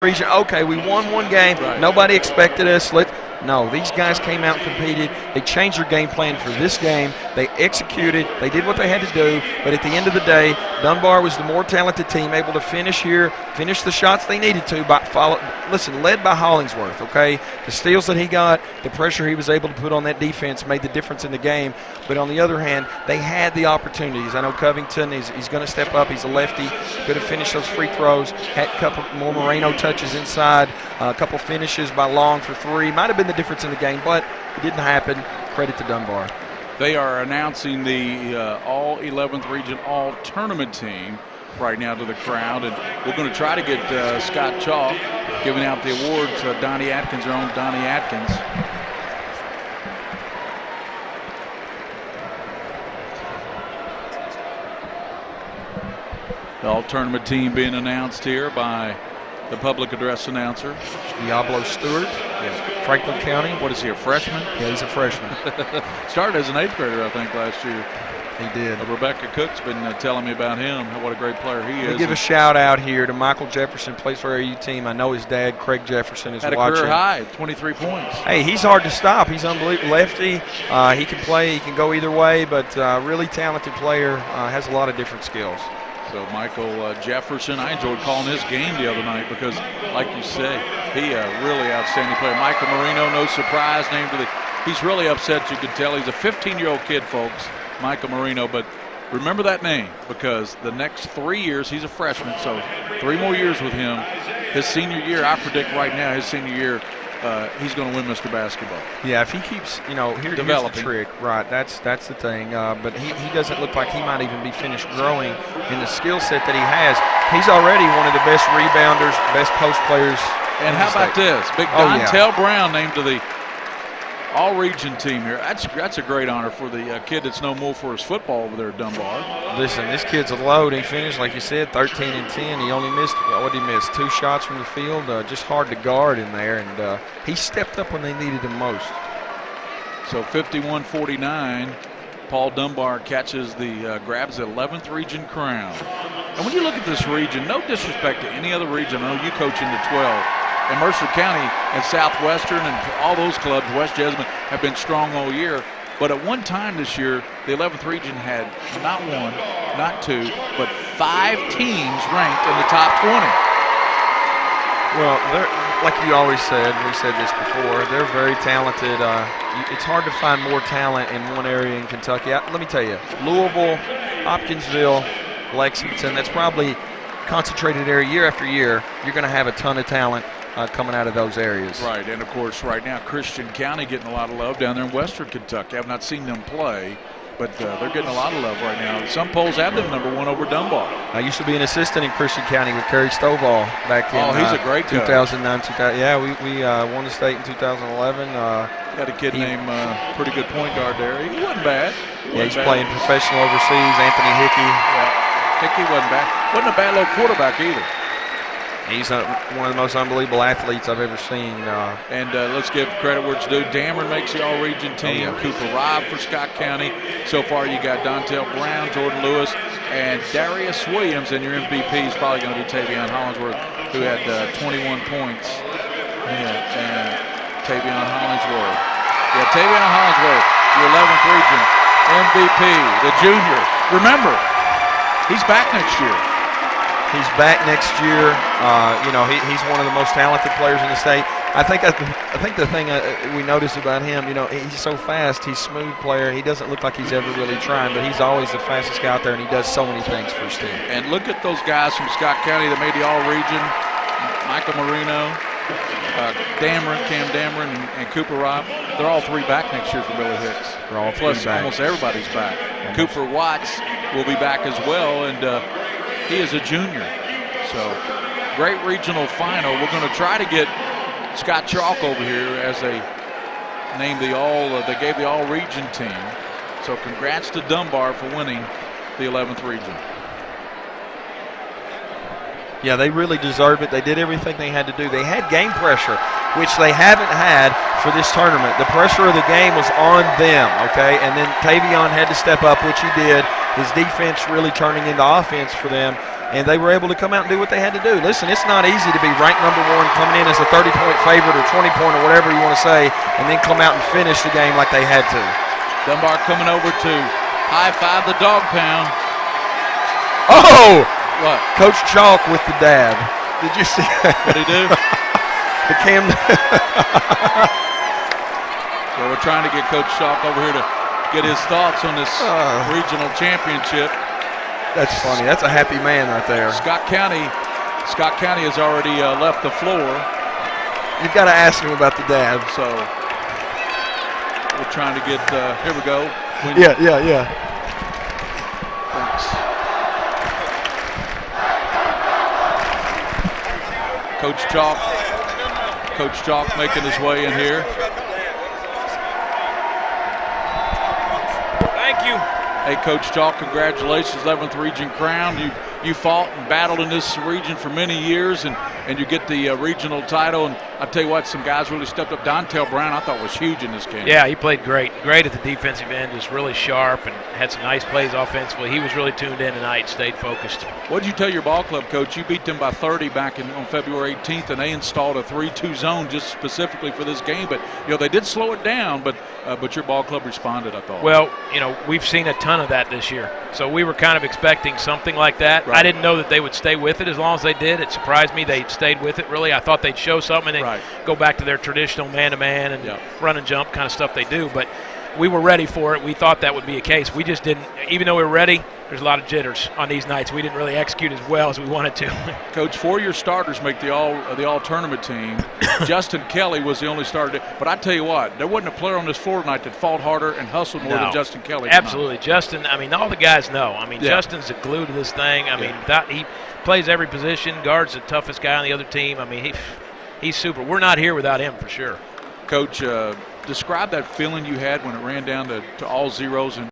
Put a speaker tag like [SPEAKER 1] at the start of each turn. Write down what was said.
[SPEAKER 1] region. Okay, we won one game.
[SPEAKER 2] Right.
[SPEAKER 1] Nobody expected us. No, these guys came out and competed. They changed their game plan for this game. They executed. They did what they had to do. But at the end of the day, Dunbar was the more talented team, able to finish here, finish the shots they needed to. Led by Hollingsworth, okay? The steals that he got, the pressure he was able to put on that defense made the difference in the game. But on the other hand, they had the opportunities. I know Covington, he's going to step up. He's a lefty. Could have finished those free throws. Had a couple more Moreno touches inside. A couple finishes by Long for three. Might have been the difference in the game, but it didn't happen. Credit to Dunbar.
[SPEAKER 2] They are announcing the all 11th region all tournament team right now to the crowd, and we're going to try to get Scott Chalk giving out the awards. Donnie Atkins, our own Donnie Atkins. The all tournament team being announced here by the public address announcer.
[SPEAKER 1] Diablo Stewart,
[SPEAKER 2] Yeah.
[SPEAKER 1] Franklin County.
[SPEAKER 2] What is he, a freshman?
[SPEAKER 1] Yeah, he's a freshman.
[SPEAKER 2] Started as an 8th grader, I think, last year.
[SPEAKER 1] He did.
[SPEAKER 2] Rebecca Cook's been telling me about him, what a great player he is.
[SPEAKER 1] We give a shout out here to Michael Jefferson, plays for our AU team. I know his dad, Craig Jefferson, is
[SPEAKER 2] Had a
[SPEAKER 1] watching.
[SPEAKER 2] career high, 23 points.
[SPEAKER 1] Hey, he's hard to stop. He's unbelievable. Lefty. He can play. He can go either way, but really talented player. Has a lot of different skills.
[SPEAKER 2] So Michael Jefferson, I enjoyed calling his game the other night because, like you say, he really outstanding player. Michael Marino, no surprise, he's really upset. You can tell he's a 15-year-old kid, folks, Michael Marino. But remember that name because the next 3 years, he's a freshman, so 3 more years with him. His senior year, I predict right now, his senior year, he's going to win Mr. Basketball.
[SPEAKER 1] Yeah, if he keeps, here's the trick. Right, that's the thing. But he doesn't look like he might even be finished growing in the skill set that he has. He's already one of the best rebounders, best post players.
[SPEAKER 2] And how about this? Big Dontel Brown named to the all-region team here. That's a great honor for the kid that's known more for his football over there at Dunbar.
[SPEAKER 1] Listen, this kid's a load. He finished, like you said, 13 and 10. He only missed, what did he miss? 2 shots from the field. Just hard to guard in there, and he stepped up when they needed him most.
[SPEAKER 2] So 51-49, Paul Dunbar catches grabs the 11th region crown. And when you look at this region, no disrespect to any other region. I know you coach in the 12. And Mercer County and Southwestern and all those clubs, West Jessamine, have been strong all year. But at one time this year, the 11th region had not 1, not 2, but 5 teams ranked in the top 20.
[SPEAKER 1] Well, like you always said, we said this before, they're very talented. It's hard to find more talent in one area in Kentucky. Let me tell you, Louisville, Hopkinsville, Lexington, that's probably concentrated area year after year. You're going to have a ton of talent coming out of those areas.
[SPEAKER 2] Right, and of course right now Christian County getting a lot of love down there in Western Kentucky. I've not seen them play, but they're getting a lot of love right now. Some polls have them number 1 over Dunbar.
[SPEAKER 1] I used to be an assistant in Christian County with Kerry Stovall back in
[SPEAKER 2] he's a great
[SPEAKER 1] 2009, 2000. Yeah, we won the state in 2011.
[SPEAKER 2] Had a kid named pretty good point guard there. He wasn't bad.
[SPEAKER 1] He's playing professional overseas, Anthony Hickey.
[SPEAKER 2] Yeah, Hickey wasn't bad. Wasn't a bad little quarterback either.
[SPEAKER 1] He's one of the most unbelievable athletes I've ever seen.
[SPEAKER 2] And let's give credit where it's due. Dameron makes the all-region team. Cooper Robb for Scott County. So far you got Dontel Brown, Jordan Lewis, and Darius Williams. And your MVP is probably going to be Tavion Hollingsworth, who had 21 points. And Tavion Hollingsworth. Yeah, Tavion Hollingsworth, your 11th region MVP, the junior. Remember, he's back next year.
[SPEAKER 1] He's back next year. He's one of the most talented players in the state. I think the thing we noticed about him, he's so fast. He's a smooth player. He doesn't look like he's ever really trying, but he's always the fastest guy out there, and he does so many things for his team.
[SPEAKER 2] And look at those guys from Scott County that made the all-region. Michael Marino, Cam Dameron, and Cooper Robb. They're all 3 back next year for Billy Hicks.
[SPEAKER 1] They're all 3
[SPEAKER 2] Plus,
[SPEAKER 1] back.
[SPEAKER 2] almost everybody's back. Cooper Watts will be back as well, and he is a junior. So, great regional final. We're going to try to get Scott Chalk over here as they named they gave the all-region team. So, congrats to Dunbar for winning the 11th region.
[SPEAKER 1] Yeah, they really deserve it. They did everything they had to do. They had game pressure, which they haven't had for this tournament. The pressure of the game was on them, okay? And then Tavion had to step up, which he did. His defense really turning into offense for them. and they were able to come out and do what they had to do. Listen, it's not easy to be ranked #1 coming in as a 30-point favorite or 20-point or whatever you want to say, and then come out and finish the game like they had to.
[SPEAKER 2] Dunbar coming over to high-five the dog pound.
[SPEAKER 1] Oh!
[SPEAKER 2] What?
[SPEAKER 1] Coach Chalk with the dab. Did you see that?
[SPEAKER 2] What'd he do?
[SPEAKER 1] The Cam.
[SPEAKER 2] Well, we're trying to get Coach Chalk over here to get his thoughts on this regional championship.
[SPEAKER 1] That's funny. That's a happy man right there.
[SPEAKER 2] Scott County has already left the floor.
[SPEAKER 1] You've got to ask him about the dab.
[SPEAKER 2] So we're trying to get. Here we go.
[SPEAKER 1] Yeah.
[SPEAKER 2] Thanks. Coach Chalk making his way in here.
[SPEAKER 3] Thank you.
[SPEAKER 2] Hey, Coach Chalk, congratulations, 11th region crown. You fought and battled in this region for many years, and you get the regional title. And I tell you what, some guys really stepped up. Dontel Brown, I thought, was huge in this game.
[SPEAKER 3] Yeah, he played great. Great at the defensive end, just really sharp and had some nice plays offensively. He was really tuned in tonight, stayed focused.
[SPEAKER 2] What did you tell your ball club, Coach? You beat them by 30 back on February 18th, and they installed a 3-2 zone just specifically for this game. But, they did slow it down, but your ball club responded, I thought.
[SPEAKER 3] Well, we've seen a ton of that this year. So we were kind of expecting something like that.
[SPEAKER 2] Right.
[SPEAKER 3] I didn't know that they would stay with it as long as they did. It surprised me they stayed with it, really. I thought they'd show something and then go back to their traditional man-to-man and run and jump kind of stuff they do. But we were ready for it. We thought that would be a case. We just didn't, even though we were ready, there's a lot of jitters on these nights. We didn't really execute as well as we wanted to.
[SPEAKER 2] Coach, 4 of your starters make the all-tournament team. Justin Kelly was the only starter. But I tell you what, there wasn't a player on this floor tonight that fought harder and hustled more than Justin Kelly.
[SPEAKER 3] Absolutely. Justin, all the guys know. Justin's the glue to this thing. He plays every position. Guard's the toughest guy on the other team. He's super. We're not here without him for sure.
[SPEAKER 2] Coach, describe that feeling you had when it ran down to all zeros and